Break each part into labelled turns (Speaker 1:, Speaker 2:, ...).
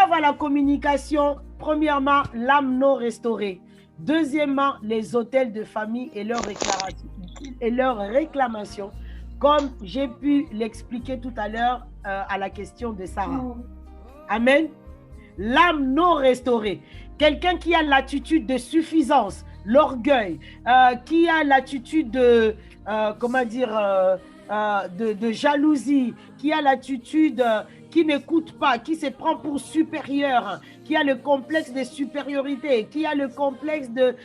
Speaker 1: entraves à la communication, premièrement, l'âme non restaurée. Deuxièmement, les autels de famille et leurs réclamations, comme j'ai pu l'expliquer tout à l'heure à la question de Sarah. Amen. L'âme non restaurée. Quelqu'un qui a l'attitude de suffisance, l'orgueil, qui a l'attitude de, de jalousie, qui a l'attitude qui n'écoute pas, qui se prend pour supérieur, qui a le complexe de supériorité, qui a le complexe de...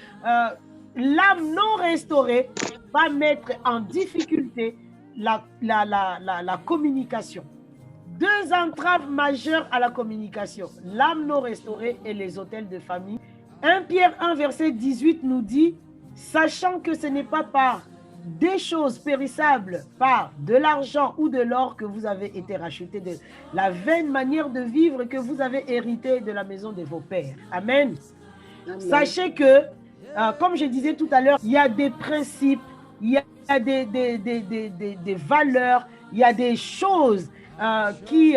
Speaker 1: l'âme non restaurée va mettre en difficulté la communication. Deux entraves majeures à la communication, l'âme non restaurée et les autels de famille. 1 Pierre 1, verset 18 nous dit, sachant que ce n'est pas par des choses périssables, par de l'argent ou de l'or que vous avez été rachetés, de la vaine manière de vivre que vous avez hérité de la maison de vos pères. Amen. Amen. Sachez que, comme je disais tout à l'heure, il y a des principes, il y a des valeurs, il y a des choses qui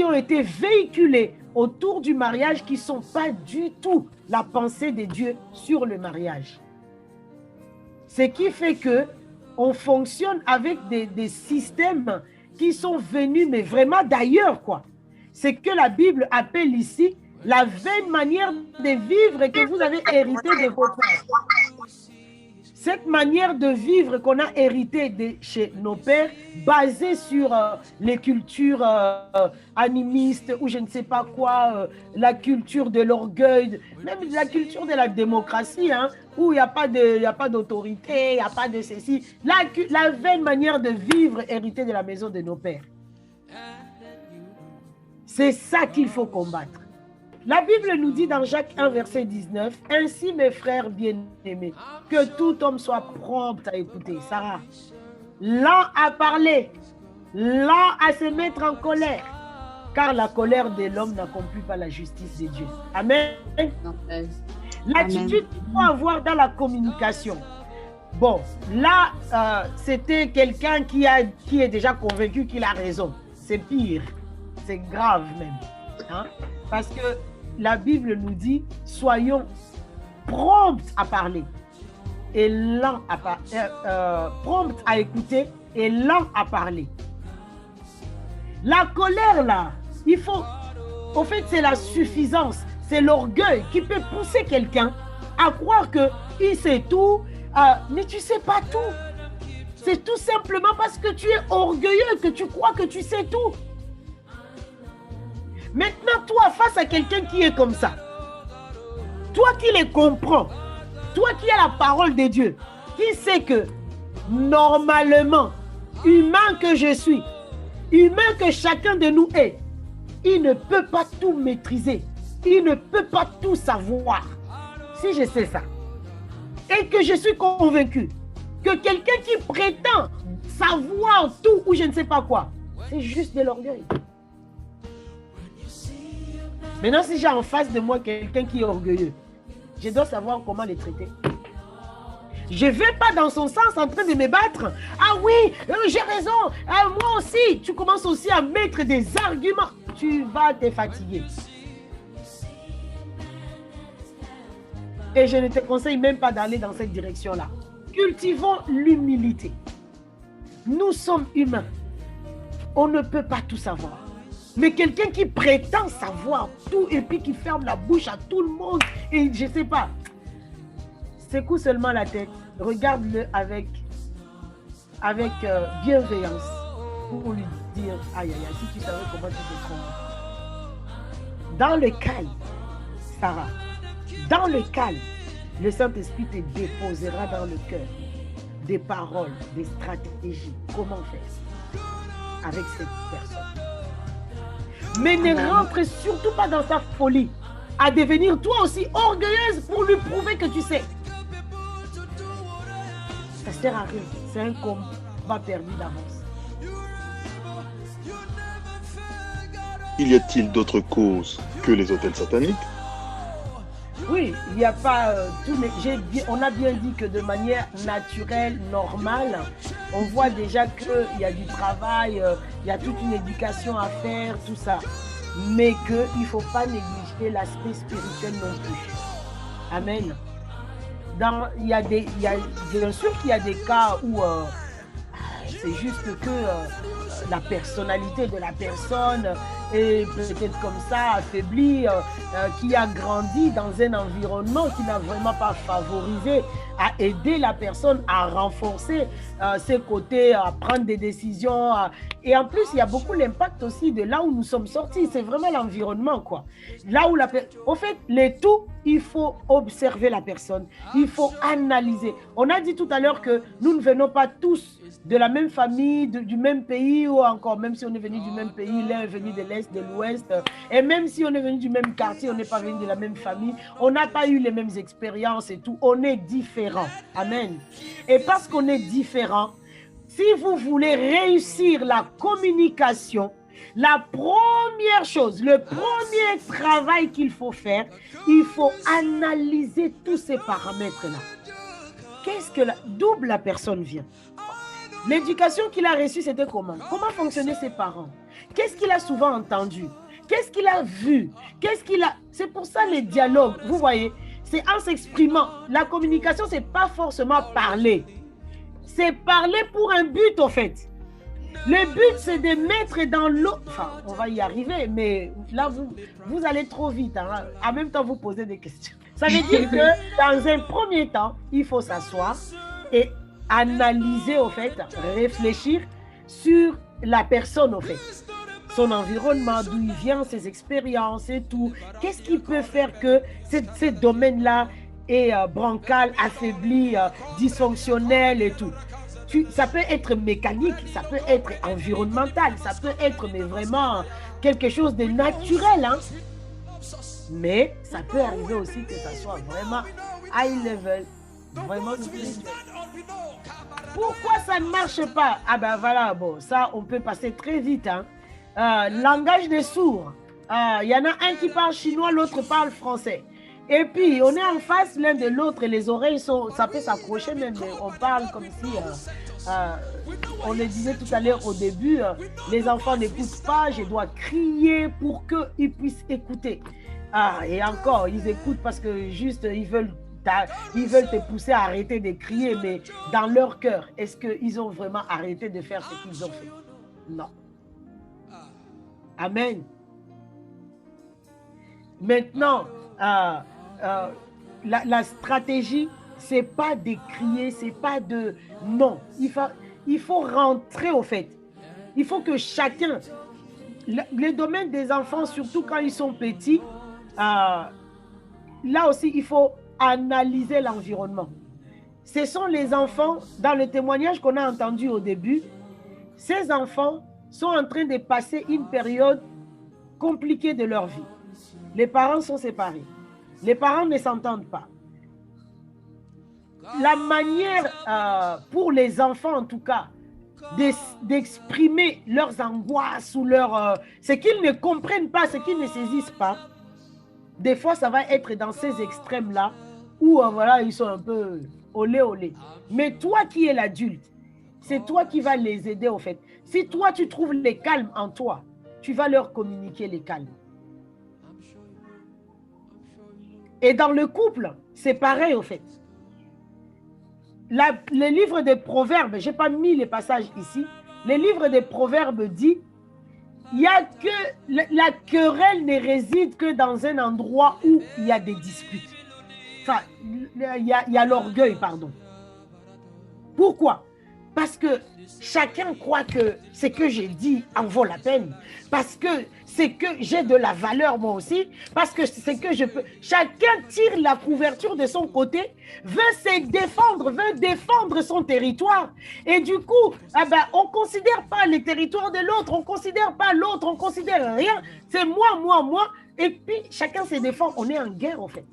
Speaker 1: ont été véhiculées autour du mariage qui ne sont pas du tout la pensée de Dieu sur le mariage. Ce qui fait qu'on fonctionne avec des systèmes qui sont venus, mais vraiment d'ailleurs, quoi. C'est que la Bible appelle ici la vaine manière de vivre que vous avez hérité de vos pères. Cette manière de vivre qu'on a hérité de chez nos pères, basée sur les cultures animistes ou je ne sais pas quoi, la culture de l'orgueil, même la culture de la démocratie, hein, où il n'y a pas d'autorité, il n'y a pas de ceci. La vaine manière de vivre héritée de la maison de nos pères. C'est ça qu'il faut combattre. La Bible nous dit dans Jacques 1, verset 19, « Ainsi, mes frères bien-aimés, que tout homme soit prompt à écouter. » Sarah, lent à parler, lent à se mettre en colère, car la colère de l'homme n'accomplit pas la justice de Dieu. Amen. L'attitude qu'il faut avoir dans la communication. Bon, là, c'était quelqu'un qui est déjà convaincu qu'il a raison. C'est pire, c'est grave même. Hein? Parce que la Bible nous dit, soyons prompts à parler et lents prompts à écouter et lents à parler. La colère là, il faut, au fait c'est la suffisance, c'est l'orgueil qui peut pousser quelqu'un à croire qu'il sait tout, mais tu ne sais pas tout. C'est tout simplement parce que tu es orgueilleux que tu crois que tu sais tout. Maintenant, toi, face à quelqu'un qui est comme ça, toi qui les comprends, toi qui as la parole de Dieu, qui sait que normalement, humain que je suis, humain que chacun de nous est, il ne peut pas tout maîtriser, il ne peut pas tout savoir. Si je sais ça, et que je suis convaincu que quelqu'un qui prétend savoir tout ou je ne sais pas quoi, c'est juste de l'orgueil. Maintenant, si j'ai en face de moi quelqu'un qui est orgueilleux, je dois savoir comment le traiter. Je ne vais pas dans son sens en train de me battre. Ah oui, j'ai raison. Moi aussi. Tu commences aussi à mettre des arguments. Tu vas te fatiguer. Et je ne te conseille même pas d'aller dans cette direction-là. Cultivons l'humilité. Nous sommes humains. On ne peut pas tout savoir. Mais quelqu'un qui prétend savoir tout et puis qui ferme la bouche à tout le monde et je ne sais pas, secoue seulement la tête, regarde-le avec bienveillance pour lui dire, aïe aïe aïe, si tu savais comment tu te trompes. Dans le calme, Sarah, dans le calme, le Saint-Esprit te déposera dans le cœur des paroles, des stratégies, comment faire avec cette personne. Mais ne rentre surtout pas dans sa folie à devenir toi aussi orgueilleuse pour lui prouver que tu sais. Ça ne sert à rien. C'est un combat perdu d'avance.
Speaker 2: Y a-t-il d'autres causes que les autels sataniques?
Speaker 1: Oui, il n'y a pas tout, mais on a bien dit que de manière naturelle, normale, on voit déjà qu'il y a du travail, il y a toute une éducation à faire, tout ça. mais qu'il ne faut pas négliger l'aspect spirituel non plus. Amen. Bien sûr qu'il y a des cas où c'est juste que la personnalité de la personne est peut-être comme ça affaiblie, qui a grandi dans un environnement qui n'a vraiment pas favorisé à aider la personne à renforcer ses côtés, à prendre des décisions. Et en plus, il y a beaucoup l'impact aussi de là où nous sommes sortis. C'est vraiment l'environnement, quoi. Là où au fait, il faut observer la personne. Il faut analyser. On a dit tout à l'heure que nous ne venons pas tous de la même famille, du même pays, ou encore, même si on est venu du même pays, l'un est venu de l'Est, de l'Ouest, et même si on est venu du même quartier, on n'est pas venu de la même famille, on n'a pas eu les mêmes expériences et tout, on est différents. Amen. Et parce qu'on est différents, si vous voulez réussir la communication, la première chose, le premier travail qu'il faut faire, il faut analyser tous ces paramètres-là. D'où la personne vient? L'éducation qu'il a reçue, c'était comment? Comment fonctionnaient ses parents? Qu'est-ce qu'il a souvent entendu? Qu'est-ce qu'il a vu? C'est pour ça les dialogues, vous voyez, c'est en s'exprimant. La communication, c'est pas forcément parler. C'est parler pour un but, au fait. Le but, c'est de mettre dans l'eau. Enfin, on va y arriver, mais là, vous allez trop vite. Hein. En même temps, vous posez des questions. Ça veut dire que dans un premier temps, il faut s'asseoir et analyser, au fait, réfléchir sur la personne, au fait. Son environnement, d'où il vient, ses expériences et tout. Qu'est-ce qui peut faire que ce domaine-là est bancal, affaibli, dysfonctionnel et tout? Ça peut être mécanique, ça peut être environnemental, ça peut être mais vraiment quelque chose de naturel. Hein? Mais ça peut arriver aussi que ça soit vraiment high level, vraiment spirituel. Pourquoi ça ne marche pas? Ah ben voilà, bon, ça on peut passer très vite. Hein? Langage des sourds. Il y en a un qui parle chinois, l'autre parle français. Et puis, on est en face l'un de l'autre et les oreilles ça peut s'accrocher même. On parle comme si, on le disait tout à l'heure au début, les enfants n'écoutent pas, je dois crier pour qu'ils puissent écouter. Et encore, ils écoutent parce que juste, ils veulent te pousser à arrêter de crier, mais dans leur cœur, est-ce qu'ils ont vraiment arrêté de faire ce qu'ils ont fait? Non. Amen. Maintenant, la stratégie, c'est pas de crier, c'est pas de... Non, il faut rentrer au fait. Il faut que chacun... Le domaine des enfants, surtout quand ils sont petits, là aussi, il faut analyser l'environnement. Ce sont les enfants, dans le témoignage qu'on a entendu au début, ces enfants sont en train de passer une période compliquée de leur vie. Les parents sont séparés. Les parents ne s'entendent pas. La manière pour les enfants, en tout cas, d'exprimer leurs angoisses ou ce qu'ils ne comprennent pas, ce qu'ils ne saisissent pas, des fois, ça va être dans ces extrêmes-là où voilà, ils sont un peu olé olé. Mais toi qui es l'adulte, c'est toi qui vas les aider au fait. Si toi, tu trouves les calmes en toi, tu vas leur communiquer les calmes. Et dans le couple, c'est pareil au fait. Le livre des Proverbes, je n'ai pas mis les passages ici, le livre des Proverbes dit, il y a que la querelle ne réside que dans un endroit où il y a des disputes. Enfin, il y a l'orgueil, pardon. Pourquoi? Parce que chacun croit que ce que j'ai dit en vaut la peine. Parce que c'est que j'ai de la valeur moi aussi. Parce que c'est que je peux... Chacun tire la couverture de son côté, veut se défendre, veut défendre son territoire. Et du coup, on ne considère pas le territoire de l'autre, on ne considère pas l'autre, on ne considère rien. C'est moi, moi, moi. Et puis, chacun se défend. On est en guerre, en fait.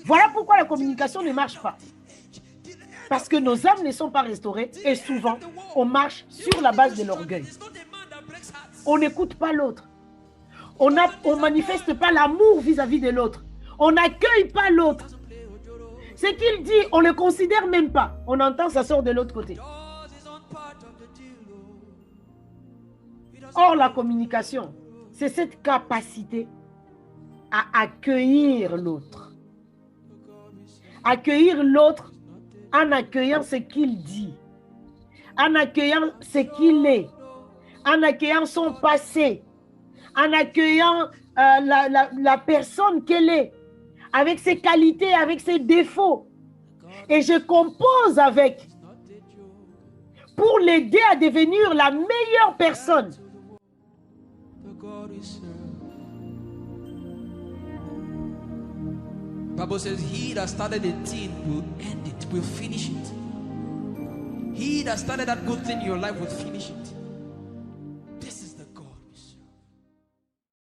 Speaker 1: Voilà pourquoi la communication ne marche pas. Parce que nos âmes ne sont pas restaurées et souvent, on marche sur la base de l'orgueil. On n'écoute pas l'autre. On manifeste pas l'amour vis-à-vis de l'autre. On n'accueille pas l'autre. Ce qu'il dit, on ne le considère même pas. On entend, ça sort de l'autre côté. Or, la communication, c'est cette capacité à accueillir l'autre. Accueillir l'autre en accueillant ce qu'il dit, en accueillant ce qu'il est, en accueillant son passé, en accueillant la personne qu'elle est, avec ses qualités, avec ses défauts. Et je compose avec pour l'aider à devenir la meilleure personne.
Speaker 3: The Bible says, he that started a thing will end it, will finish it. He that started that good thing in your life will finish it.